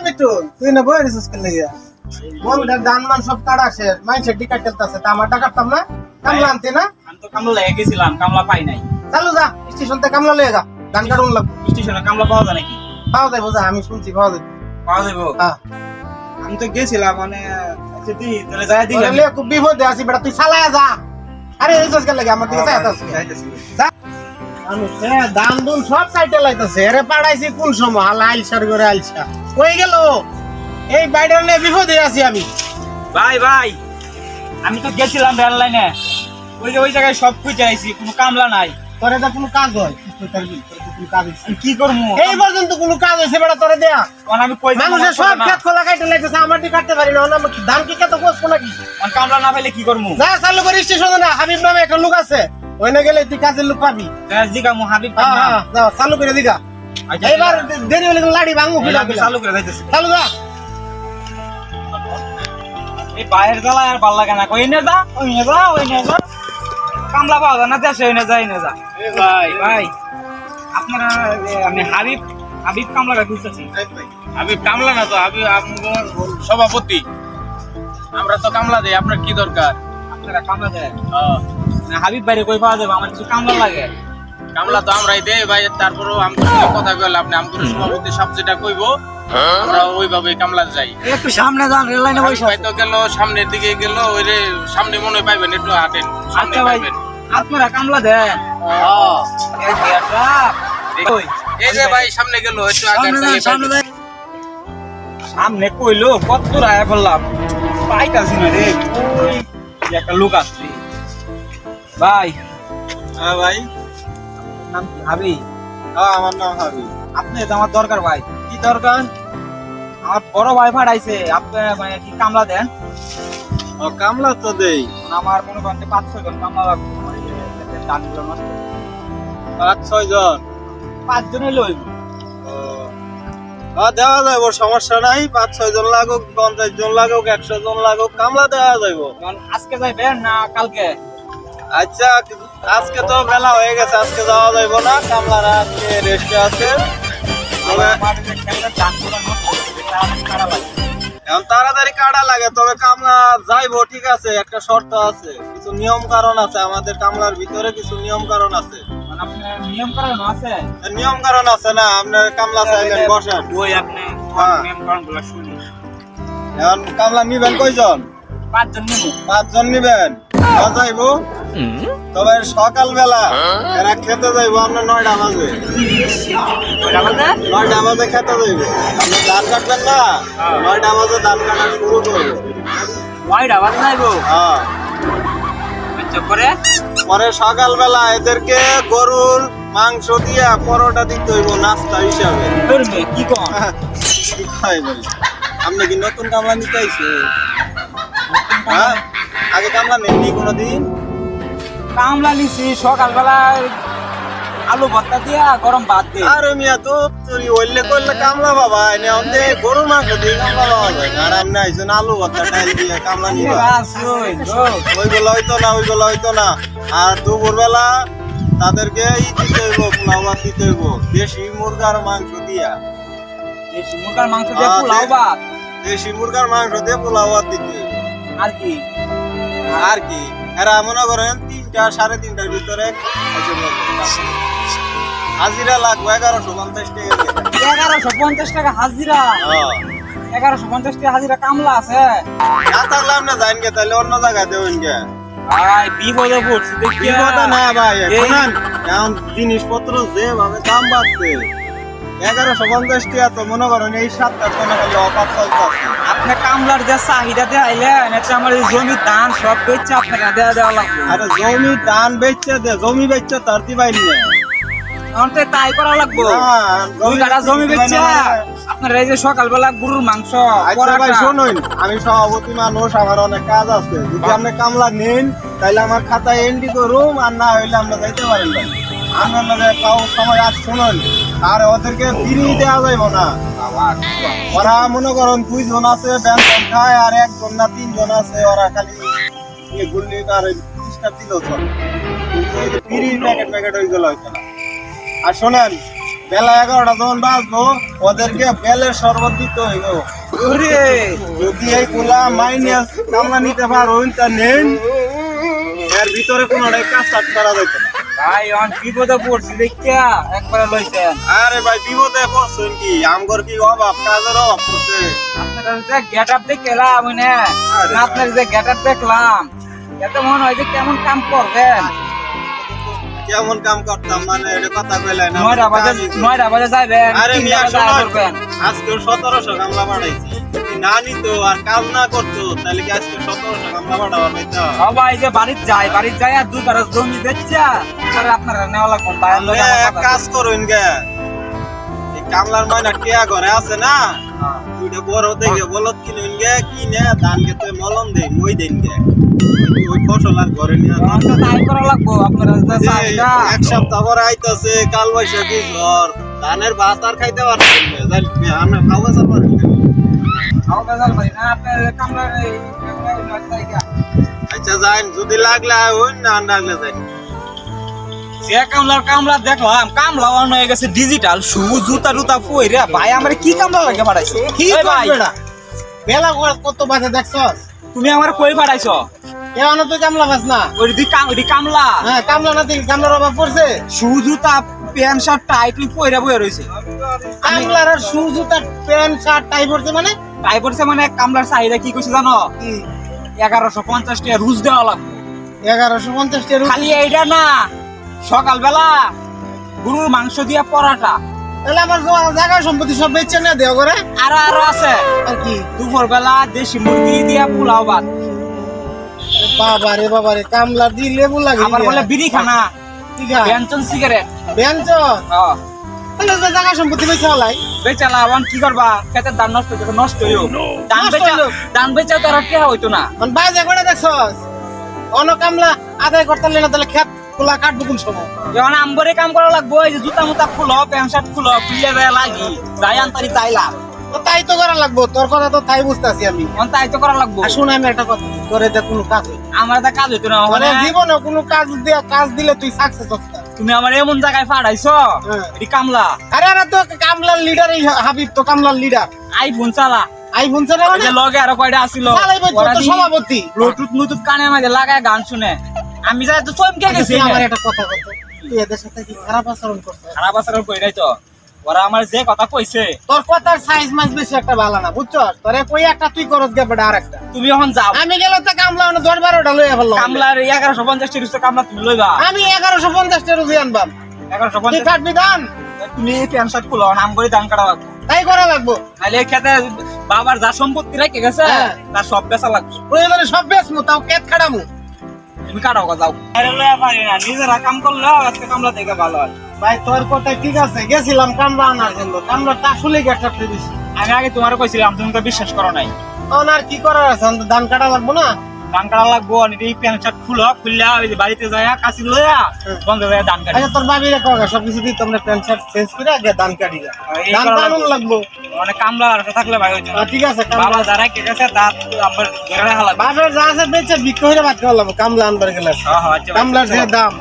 Me too তুই না বই রিসার্চ করলে গিয়া বল ধান মান সব কাটা শেষ মাইন্ডসেট টিকা চলতেছে তা আমার টাকা কাটতাম না কামলা আনতে না আমি তো কামলা লেগে গেছিলাম, কামলা পাই নাই। চালু যা স্টেশন থেকে কামলা লয়ে যা ধান কাটুন লাগবে স্টেশনে কামলা পাওয়া যায় নাকি? পাওয়া যায় বোঝা আমি শুনছি পাওয়া যায় পাওয়া যাবে? হ্যাঁ আমি তো গেছিলাম মানে আচ্ছা দি তাহলে যাই দিই। বলে খুব বিপদে আছি বেটা তুই চালায়া যা আরে রিসার্চ করলে গিয়া আমার দিকে চাইতাছিস মানুষ দাম দুন সব সাইটে লাইতাছে এরে পাড়াইছি কোন সময় হাল আইলসার করে আইলসা কই গেল এই বাইরের নিয়ে বিপদে আছি আমি ভাই ভাই আমি তো গেছিলাম রেল লাইনে, ওই জায়গায় সব খুঁজে আইছি, কোনো কামলা নাই। তোরে তো কোনো কাজ হয় তুই করবি তোর কোনো কাজ হইছে আমি কি করবো? এই পর্যন্ত কোনো কাজ হইছে বেটা তোরে দেয়া কারণ আমি কই মানুষের সব ক্ষেত খোলা কাটতে লাইতেছে আমার দিকে কাটতে পারি না আমি ধান কি কত বসবো নাকি কামলা না পাইলে কি করবো? না চালু করে স্টেশনে না হাবিব নামে একটা লোক আছে ওইনে গেলে তুই কাজের লোক পাবি জিগা মু হাবিব হ্যাঁ হ্যাঁ যাও চালু করে দিগা এইবার দেরি হলে লাড়ি ভাঙবো ফিলা চালু করে যাইতেছি। চালু যা এই বাইরের জ্বালা আর ভাল লাগে না, কই নে যা ওই নে যা ওই নে যা, কামলা পাওয়া যায় না দেশে, ওই নে যা যা। ভাই ভাই আপনারা আমি হাবিব হাবিব কামলা খুঁজতেছি। হাবিব কামলা না তো, হাবিব আপনার সভাপতি। আমরা তো কামলা দেই, আপনার কি দরকার? আপনারা কামলা দেন? হাবিব বাইরে কই পাওয়া যাবে? আমার কিছু কামলা লাগে। কামলা তো আমরাই দেই ভাই, তারপরেও আমগো কথা কইলে আপনি আমগো সভাপতি সব যেটা কইবো আমরা ওইভাবে কামলা যাই। একটু সামনে যান, রেল লাইনে বসে ভাই তো গেল সামনের দিকে গেল, ওই রে সামনে মনে হয় পাইবেন, একটু হাঁটেন সামনে আচ্ছা ভাই পাইবেন। আপনারা কামলা দেন? এই যে ভাই সামনে গেল, একটু আগে পাইবেন। সামনে কইলো কত দূর আয়া বললাম পাইতাছি না রে, ওই একটা লোক আসছে। ভাই হ্যাঁ ভাই, নাম কি? হাবি? হ্যাঁ আমার নাম হাবিব। আপনি তো আমার দরকার ভাই। কি দরকার? আমার বড় ভাই পাঠাইছে, আপনি মানে কি কামলা দেন? ও কামলা তো দেই, আমার মনে করেন 5-6 জন কামলা লাগবে, আমার এই যে ধানগুলো নষ্ট। 5-6 জন। 5 জনই লইব। দেওয়া যাইব, সমস্যা নাই। 5-6 জন লাগুক, 50 জন লাগুক, 100 জন লাগুক, কামলা দেওয়া যাইব। আজকে যাইবেন না কালকে? আচ্ছা আজকে তো বেলা হয়ে গেছে, আজকে যাওয়া যাইব না, কামলারা আজকে রেস্টে আছে। তবে এখন তাড়াতাড়ি কাটা লাগে, তবে কামলা যাইবো ঠিক আছে, একটা শর্ত আছে, কিছু নিয়ম কারণ আছে, আমাদের কামলার ভিতরে কিছু নিয়ম কারণ আছে। আপনার নিয়ম কারণ আছে? নিয়ম কারণ আছে না, আপনার কামলা চাইলেন বসেন। ওই আপনি নিয়ম কারণগুলো শুনি। এখন কামলা নিবেন কয়জন? 5 জন নিব। 5 জন নিবেন, যাইবো। তবে সকালবেলা এরা খেতে যাইবো আপনার 9টা বাজে। 9টা বাজে খেতে যাইবো। আপনি ধান কাটবেন না, 9টা বাজে ধান কাটা শুরু করবো। 9টা বাজে যাইবো? হ্যাঁ। আচ্ছা পরে সকালবেলা এদেরকে গরুর মাংস দিয়া পরোটা দিতে হইব নাস্তা হিসাবে। কি কম? আপনি কি নতুন কামলা নিতে আইছে? হ্যাঁ, আগে কামলা নেননি কোনোদিন? কামলা নিছি সকালবেলা আলু ভর্তা দিয়া গরম ভাত দিয়ে। আর মিয়া তো তুই ওইলে করলে কামলা বাবা এনে আমাদের গরুর মাংস দিয়ে কামলা পাওয়া যায় না। আর আপনি আইছেন আলু ভর্তা টাইল দিয়ে কামলা নিবা, ওইগুলো হইতো না, ওইগুলো হইতো না। আর দুপুরবেলা তাদেরকে দিতে হইব, পোলাও ভাত দিতে হইব দেশি মুরগার মাংস দিয়া। দেশি মুরগার মাংস দিয়ে পোলাও ভাত? দেশি মুরগার মাংস দিয়ে পোলাও ভাত দিতে হইব। আর কি আর কি এরা মনে করেন 3টা 3:30টার ভিতরে হাজিরা লাগবে 1150 টাকা। 1150 টাকা হাজিরা? 1150 টাকা হাজিরা কামলা আছে? না থাকলে আপনি যাইন গে, তাহলে অন্য জায়গায় দেবেন গে। ভাই বিপদে পড়ছি দেখি। বিপদে না ভাই, এখন জিনিসপত্র যেভাবে দাম বাড়ছে, 1150 টাকা তো মনে করেন এই 7টা জনে খালি অফার চলতেছে। আপনি কামলার যে চাহিদা দেখাইলেন, এটা আমার এই জমির ধান সব বেচে আপনাকে দেওয়া লাগবে। আরে জমি ধান বেচছে দে, জমি বেচছে তার দিবাই নিয়ে অন্তে তাই করা লাগবে। 2 কাঠা জমি বেচছে আপনার এই যে সকালবেলা গরুর মাংস। আচ্ছা ভাই শুনুন, আমি সভাপতি মানুষ, আমার অনেক কাজ আছে। যদি আপনি কামলা নেন তাহলে আমার খাতায় এন্ট্রি করুন, আর না হইলে আমরা যাইতে পারেন ভাই। আপনার সময় আজ শুনুন, আর ওদেরকে ফ্রি দেওয়া যাইব না। ওরা মনে করেন 2 জন আছে বেতন খায়, আর 1 জন না 3 জন আছে ওরা খালি গুল্লি আর ডিস্টার্ব দিল চল, ফ্রি প্যাকেট হয়ে গেল হইতো না। আর শোনেন, বেলা 11টা যখন বাজবো ওদেরকে বেলের শরবত দিতে হইব। ওরে যদি এই গুলা মাইনে কামলা নিতে পারুন তা নেন, এর ভিতরে কোনোটাই কাজ কাজ করা যাইত না। ভাই অন বিপদে পড়ছি দেখিয়া একবারে লইছেন। আরে ভাই বিপদে পড়ছেন কি, আমগর কি অভাব, কাজের অভাব পড়ছে। আপনার যে গেট আপ দেখলাম আপনার যে গেট আপ দেখলাম এতে মনে হয় যে কেমন কাম করবেন। কেমন কাম করতাম মানে এটা কথা কইলেন? 9টা বাজে যাবেন, আরে 3টা মিয়া বাজে শোনো, করবেন। আজকে 1700 কামলা বাড়াইছি, যদি না নিত আর কাজ না করতো তাহলে কি আজকে 1700 কামলা বাড়াবার পাইতো? সবাই যে বাড়িতে যায় আর 2 কারো জমি বেচা তাহলে আপনারা নেওয়া লাগবে। তাহলে এক কাজ করুন গে, এই কামলার মাইনা টিয়া ঘরে আছে না, দুইটা বড় দেখে বলদ কিনুন গে, কিনে ধান খেতে মলম দেই, মই দেন গে, ওই ফসল আর ঘরে নিয়ে তাই করা লাগবো। আপনারা যে চাহিদা এক সপ্তাহ পরে আইতাছে কাল বৈশাখী ঝড়, ধানের ভাত আর খাইতে পারছেন না, আমরা খাওয়া যাবো না। খাও বেজাল ভাই না আপনার কামলার এই জায়গা আচ্ছা যাইন, যদি লাগলে হইন না লাগলে যাইন। যে কামলা দেখলাম কামলা অন হয়ে গেছে ডিজিটাল, শু জুতা টুতা পইরা ভাই আমার কি কামলা লাগে পাঠাইছো? কি এই ভাই করবে না? বেলা কত বাজে দেখছস? তুমি আমার কই পাঠাইছো? কেন তুই কামলা পাস না? ওই কামলা হ্যাঁ, কামলা না তুই কামলার অভাব পড়ছে। শু জুতা প্যান্ট শার্ট টাই টুই পইরা বইয়া রইছে। কামলার আর শু জুতা প্যান্ট শার্ট টাই পড়ছে মানে? টাই পড়ছে মানে কামলার চাহিদা কি কইছে জানো? 1150 টাকা রুজ দেওয়া লাগবে। 1150 টাকা। খালি এইটা না, সকালবেলা গরুর মাংস দিয়া পরাটা, তাহলে আমার জায়গা সম্পত্তি সব বেচে না দেও করে। আরো আছে আর কি? দুপুর বেলা দেশি মুরগি দিয়া পোলাও ভাত, বাবারে কামলা দি লেবু লাগে। আবার বলে বিড়ি খানা, ঠিক আছে, ব্যঞ্জন সিগারেট। ব্যঞ্জন। তাহলে যে জায়গা সম্পত্তি বেচে হলাই বেচালা আবার কি করবা? খেতের ধান নষ্ট হইও, ধান বেচা তো আর টেহা হইতো না। মানে বাজে করে দেখছস, অন্য কামলা আদায় করতে না, তাহলে খেত খোলা কাটবো কোন সময়? যখন আম্বরে কাম করা লাগবো, এই যে জুতা মুতা খুলো, প্যান্ট শার্ট খুলো, খুলে দেয়া লাগি, যাই আনতারি তাই লাভ। তো তাই তো করা লাগবো, তোর কথা তো তাই বুঝতেছি আমি। এখন তাই তো করা লাগবো। আর শুন আমি একটা কথা, তোর এতে কোনো কাজ হইতো না। আমার এটা কাজ হইতো না। মানে মানে জীবনে কোনো কাজ দিলে তুই সাকসেস হস না। তুমি আমার এমন জায়গায় পাঠাইছো, হ্যাঁ। এটি কামলা। আরে তো কামলার লিডার, এই হাবিব তো কামলার লিডার। আইফোন চালা, আইফোন ছাড়া ওই যে লগে আরো কয়টা আসিল, চালাইবে তো, ওরা তো দি সভাপতি। ব্লুটুথ মুটুথ কানে মাঝে লাগায় গান শুনে। আমি যাই তো চমকে গেছি। তুই আমার একটা কথা বল, তুই এদের সাথে কি খারাপ আচরণ করছিস? খারাপ আচরণ কই নাই তো, ওরা আমার যে কথা কইছে। তোর কথার সাইজ মাইজ বেশি একটা ভালো না, বুঝছস? তোরে কই একটা তুই করস গে বেটা আরেকটা। তুমি এখন যাও, আমি গেলে তো কামলা 10-12টা লইয়া ফেললাম। কামলার 1150 টাকা কামলা তুমি লইবা। আমি 1150 টাকা রুজি আনবাম, তুই 1150 কাটবি দান। তুমি প্যান্ট শার্ট খুলো, নাম করে দান কাটা লাগবে। তাই করা লাগবো। নাহলে খেতে বাবার যা সম্পত্তি রেখে গেছে হ্যাঁ। তার সব বেচা লাগবে। প্রয়োজনে সব বেচমু, তাও কেত খাড়ামু। তুমি কাটাও গা যাও। আরে লয়া পারি না, নিজেরা কাম করলে আজকে কামলা থেকে ভালো হয়। ভাই তোর কথা ঠিক আছে, গেছিলাম কামলা আনার জন্য, কামলাটা আসলে গেটটা দিছি। আমি আগে তোমার কইছিলাম, তুমি তো বিশ্বাস করো নাই। তখন আর কি করার আছে, ধান কাটা লাগবো না? ধান কাটা লাগবো, এই প্যান্ট শার্ট খুলো, খুললে ওই যে বাড়িতে যায় কাশি লইয়া বন্ধ যায় ধান কাটি। আচ্ছা তোর বাবিরে কগা সবকিছু দিই, তোমরা প্যান্ট শার্ট চেঞ্জ করে আগে ধান কাটি যা। এই ধান করা কানুন লাগবো। মানে কামলা থাকলে ভাই হইতো না। ঠিক আছে, বাবা যারা কে গেছে তার আমার ঘরে রাখা লাগবে। বাবার যা আছে বেচে বিক্রি করে বাদ করা লাগবো, কামলা আনবার গেলে। হ্যাঁ, আচ্ছা, কামলার যে দাম